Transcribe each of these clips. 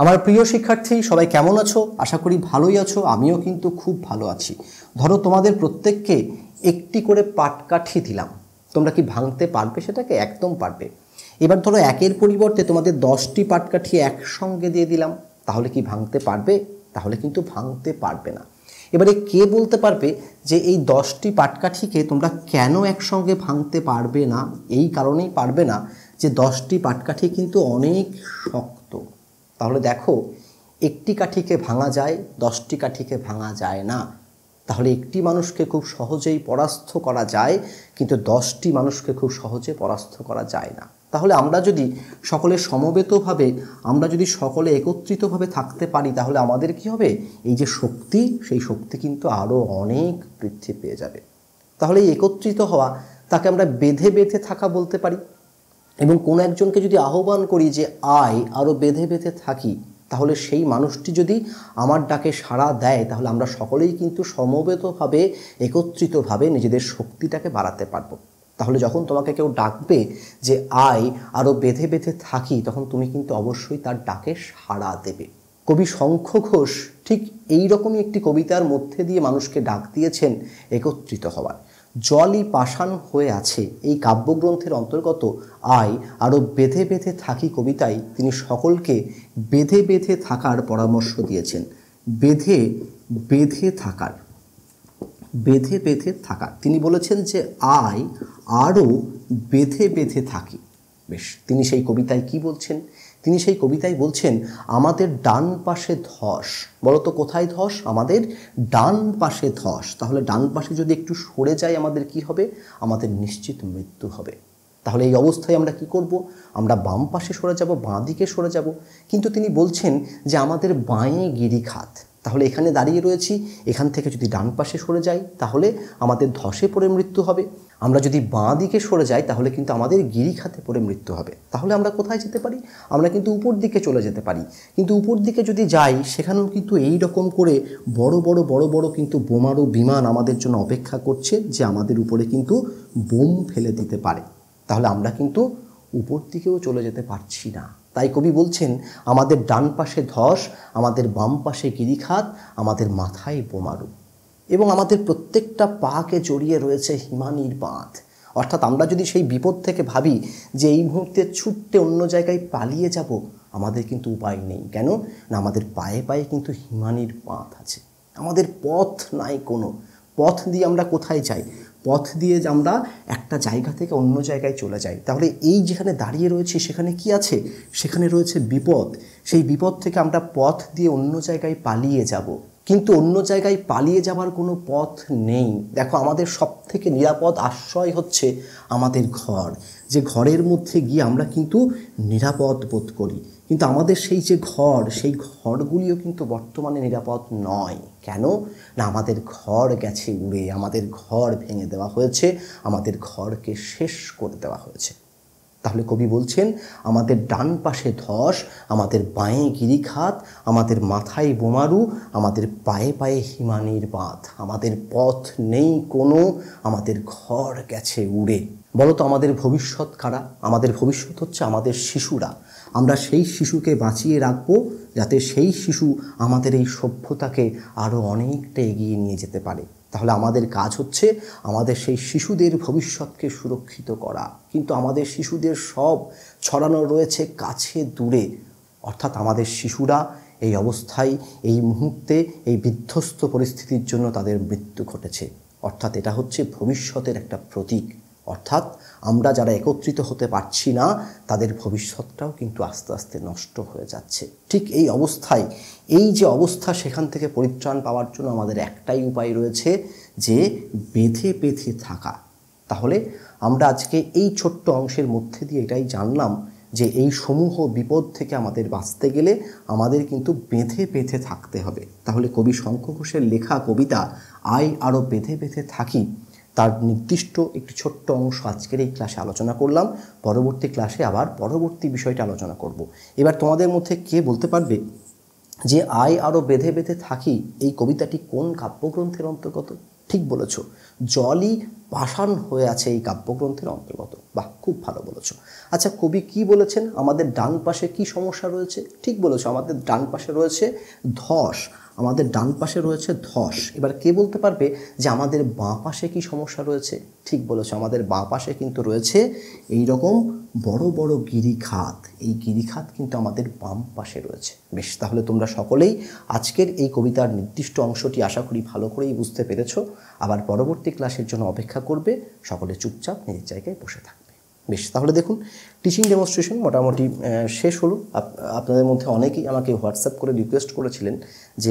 আমার প্রিয় শিক্ষার্থী সবাই কেমন আছো? আশা করি ভালোই আছো। আমিও কিন্তু খুব ভালো আছি। ধরো তোমাদের প্রত্যেককে একটি করে পাটকাঠি দিলাম, তোমরা কি ভাঙতে পারবে সেটাকে? একদম পারবে। এবার ধরো একের পরিবর্তে তোমাদের 10টি পাটকাঠি একসঙ্গে দিয়ে দিলাম, তাহলে কি ভাঙতে পারবে? তাহলে কিন্তু ভাঙতে পারবে না। এবারে কে বলতে পারবে যে এই 10টি পাটকাঠিকে তোমরা কেন একসঙ্গে ভাঙতে পারবে না? এই কারণেই পারবে না যে 10টি পাটকাঠি কিন্তু অনেক শক্ত। তাহলে দেখো, একটি কাঠিকে ভাঙা যায়, 10টি কাঠিকে ভাঙা যায় না। তাহলে একটি মানুষকে খুব সহজেই পরাস্ত করা যায়, কিন্তু 10টি মানুষকে খুব সহজে পরাস্ত করা যায় না। তাহলে আমরা যদি সকলে সমবেতভাবে, আমরা যদি সকলে একত্রিতভাবে থাকতে পারি, তাহলে আমাদের কি হবে? এই যে শক্তি, সেই শক্তি কিন্তু আরও অনেক বৃদ্ধি পেয়ে যাবে। তাহলে এই একত্রিত হওয়া, তাকে আমরা বেঁধে বেঁধে থাকা বলতে পারি। এবং কোনো একজনকে যদি আহ্বান করি যে আয় আরও বেঁধে বেঁধে থাকি, তাহলে সেই মানুষটি যদি আমার ডাকে সাড়া দেয়, তাহলে আমরা সকলেই কিন্তু সমবেতভাবে, একত্রিতভাবে নিজেদের শক্তিটাকে বাড়াতে পারবো। তাহলে যখন তোমাকে কেউ ডাকবে যে আয় আরও বেঁধে বেঁধে থাকি, তখন তুমি কিন্তু অবশ্যই তার ডাকে সাড়া দেবে। কবি শঙ্খ ঘোষ ঠিক এই রকমই একটি কবিতার মধ্যে দিয়ে মানুষকে ডাক দিয়েছেন একত্রিত হওয়ার। জলই পাষাণ হয়ে আছে এই কাব্যগ্রন্থের অন্তর্গত আয় আরও বেঁধে বেঁধে থাকি কবিতায় তিনি সকলকে বেঁধে বেঁধে থাকার পরামর্শ দিয়েছেন। বেঁধে বেঁধে থাকার, বেঁধে বেঁধে থাকার তিনি বলেছেন যে আয় আরও বেঁধে বেঁধে থাকি। বেশ, তিনি সেই কবিতায় কি বলছেন? তিনি সেই কবিতায় বলছেন আমাদের ডান পাশে ধস। বলো তো কোথায় ধস? আমাদের ডান পাশে ধস। তাহলে ডান পাশে যদি একটু সরে যায় আমাদের কি হবে? আমাদের নিশ্চিত মৃত্যু হবে। তাহলে এই অবস্থায় আমরা কি করব? আমরা বাম পাশে সরে যাব, বাঁ দিকে সরে যাব। কিন্তু তিনি বলছেন যে আমাদের বাঁয়ে গিরিখাত। তাহলে এখানে দাঁড়িয়ে রয়েছি, এখান থেকে যদি ডান পাশে সরে যাই তাহলে আমাদের ধসে পড়ে মৃত্যু হবে। আমরা যদি বাঁ দিকে সরে যাই তাহলে কিন্তু আমাদের গিরিখাতে পড়ে মৃত্যু হবে। তাহলে আমরা কোথায় যেতে পারি? আমরা কিন্তু উপর দিকে চলে যেতে পারি। কিন্তু উপর দিকে যদি যাই, সেখানেও কিন্তু এই রকম করে বড় বড় কিন্তু বোমারু বিমান আমাদের জন্য অপেক্ষা করছে, যে আমাদের উপরে কিন্তু বোম ফেলে দিতে পারে। তাহলে আমরা কিন্তু উপর দিকেও চলে যেতে পারছি না। তাই কবি বলছেন আমাদের ডান পাশে ধস, আমাদের বাম পাশে গিরিখাত, আমাদের মাথায় বোমারু, এবং আমাদের প্রত্যেকটা পাকে জড়িয়ে রয়েছে হিমানির বাঁধ। অর্থাৎ আমরা যদি সেই বিপদ থেকে ভাবি যে এই মুহূর্তে ছুটতে অন্য জায়গায় পালিয়ে যাব, আমাদের কিন্তু উপায় নেই। কেন না? আমাদের পায়ে পায়ে কিন্তু হিমানির বাঁধ আছে। আমাদের পথ নাই কোনো। পথ দিয়ে আমরা কোথায় যাই? পথ দিয়ে আমরা একটা জায়গা থেকে অন্য জায়গায় চলে যাই। তাহলে এই যেখানে দাঁড়িয়ে রয়েছি সেখানে কি আছে? সেখানে রয়েছে বিপদ। সেই বিপদ থেকে আমরা পথ দিয়ে অন্য জায়গায় পালিয়ে যাব, কিন্তু অন্য জায়গায় পালিয়ে যাবার কোনো পথ নেই। দেখো, আমাদের সবথেকে নিরাপদ আশ্রয় হচ্ছে আমাদের ঘর। যে ঘরের মধ্যে গিয়ে আমরা কিন্তু নিরাপদ বোধ করি। কিন্তু আমাদের সেই যে ঘর, সেই ঘরগুলিও কিন্তু বর্তমানে নিরাপদ নয়। কেন না? আমাদের ঘর গেছে উড়ে, আমাদের ঘর ভেঙে দেওয়া হয়েছে, আমাদের ঘরকে শেষ করে দেওয়া হয়েছে। তাহলে কবি বলছেন আমাদের ডান পাশে ধস, আমাদের বাঁয়ে গিরিখাত, আমাদের মাথায় বোমারু, আমাদের পায়ে পায়ে হিমানির বাঁধ। আমাদের পথ নেই কোনো, আমাদের ঘর গেছে উড়ে। বলো তো আমাদের ভবিষ্যৎ কারা? আমাদের ভবিষ্যৎ হচ্ছে আমাদের শিশুরা। আমরা সেই শিশুকে বাঁচিয়ে রাখবো, যাতে সেই শিশু আমাদের এই সভ্যতাকে আরও অনেকটা এগিয়ে নিয়ে যেতে পারে। তাহলে আমাদের কাজ হচ্ছে আমাদের সেই শিশুদের ভবিষ্যৎকে সুরক্ষিত করা। কিন্তু আমাদের শিশুদের সব ছড়ানো রয়েছে কাছে দূরে। অর্থাৎ আমাদের শিশুরা এই অবস্থায়, এই মুহূর্তে, এই বিধ্বস্ত পরিস্থিতির জন্য তাদের মৃত্যু ঘটেছে। অর্থাৎ এটা হচ্ছে ভবিষ্যতের একটা প্রতীক। অর্থাৎ আমরা যারা একত্রিত হতে পারছি না, তাদের ভবিষ্যৎটাও কিন্তু আস্তে আস্তে নষ্ট হয়ে যাচ্ছে। ঠিক এই অবস্থায়, এই যে অবস্থা, সেখান থেকে পরিত্রাণ পাওয়ার জন্য আমাদের একটাই উপায় রয়েছে, যে বেঁধে বেঁধে থাকা। তাহলে আমরা আজকে এই ছোট্ট অংশের মধ্যে দিয়ে এটাই জানলাম যে এই সমূহ বিপদ থেকে আমাদের বাঁচতে গেলে আমাদের কিন্তু বেঁধে বেঁধে থাকতে হবে। তাহলে কবি শঙ্খ ঘোষের লেখা কবিতা আয় আরও বেঁধে বেঁধে থাকি, তার নির্দিষ্ট একটি ছোট্ট অংশ আজকের এই ক্লাসে আলোচনা করলাম। পরবর্তী ক্লাসে আবার পরবর্তী বিষয়টা আলোচনা করব। এবার তোমাদের মধ্যে কে বলতে পারবে যে আয় আরও বেঁধে বেঁধে থাকি এই কবিতাটি কোন কাব্যগ্রন্থের অন্তর্গত? ঠিক বলেছ, জলই পাষাণ হয়ে আছে এই কাব্যগ্রন্থের অন্তর্গত। বাহ, খুব ভালো বলেছো। আচ্ছা, কবি কি বলেছেন? আমাদের ডান পাশে কি সমস্যা রয়েছে? ঠিক বলেছো, আমাদের ডান পাশে রয়েছে ধস। আমাদের ডান পাশে রয়েছে ধস। এবার কে বলতে পারবে যে আমাদের বাঁ পাশে কি সমস্যা রয়েছে? ঠিক বলেছো, আমাদের বাঁ পাশে কিন্তু রয়েছে এই রকম বড় বড় গিরিখাত। এই গিরিখাত কিন্তু আমাদের বাম পাশে রয়েছে। বেশ, তাহলে তোমরা সকলেই আজকের এই কবিতার নির্দিষ্ট অংশটি আশা করি ভালো করেই বুঝতে পেরেছো। আবার পরবর্তী ক্লাসের জন্য অপেক্ষা করবে। সকলে চুপচাপ নিজের জায়গায় বসে থাকবে। বেশ, তাহলে দেখুন, টিচিং ডেমনস্ট্রেশন মোটামুটি শেষ হলো। আপনাদের মধ্যে অনেকেই আমাকে হোয়াটসঅ্যাপ করে রিকোয়েস্ট করেছিলেন যে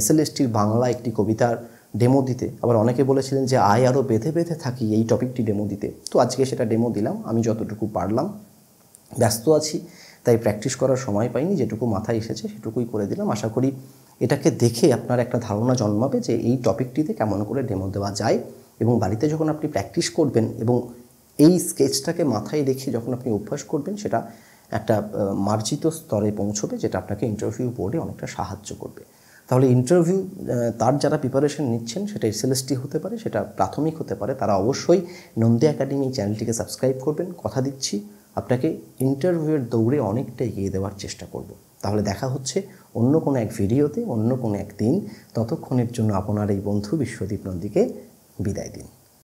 এসএলএসটির বাংলা একটি কবিতার ডেমো দিতে। আবার অনেকে বলেছিলেন যে আরও বেঁধে বেঁধে থাকি এই টপিকটি ডেমো দিতে। তো আজকে সেটা ডেমো দিলাম, আমি যতটুকু পারলাম। ব্যস্ত আছি তাই প্র্যাকটিস করার সময় পাইনি, যেটুকু মাথায় এসেছে সেটুকুই করে দিলাম। আশা করি এটাকে দেখে আপনার একটা ধারণা জন্মাবে যে এই টপিকটিতে কেমন করে ডেমো দেওয়া যায়, এবং বাড়িতে যখন আপনি প্র্যাকটিস করবেন এবং এই স্কেচটাকে মাথায় রেখে যখন আপনি অভ্যাস করবেন, সেটা একটা মার্জিত স্তরে পৌঁছবে, যেটা আপনাকে ইন্টারভিউ বোর্ডে অনেকটা সাহায্য করবে। তাহলে ইন্টারভিউ তার যারা প্রিপারেশন নিচ্ছেন, সেটা এসএলএসটি হতে পারে, সেটা প্রাথমিক হতে পারে, তারা অবশ্যই নন্দী একাডেমি চ্যানেলটিকে সাবস্ক্রাইব করবেন। কথা দিচ্ছি আপনাকে ইন্টারভিউয়ের দৌড়ে অনেকটা এগিয়ে দেওয়ার চেষ্টা করব। তাহলে দেখা হচ্ছে অন্য কোনো এক ভিডিওতে, অন্য কোনো এক দিন। ততক্ষণের জন্য আপনার এই বন্ধু বিশ্বদীপ নন্দীকে বিদায় দিন।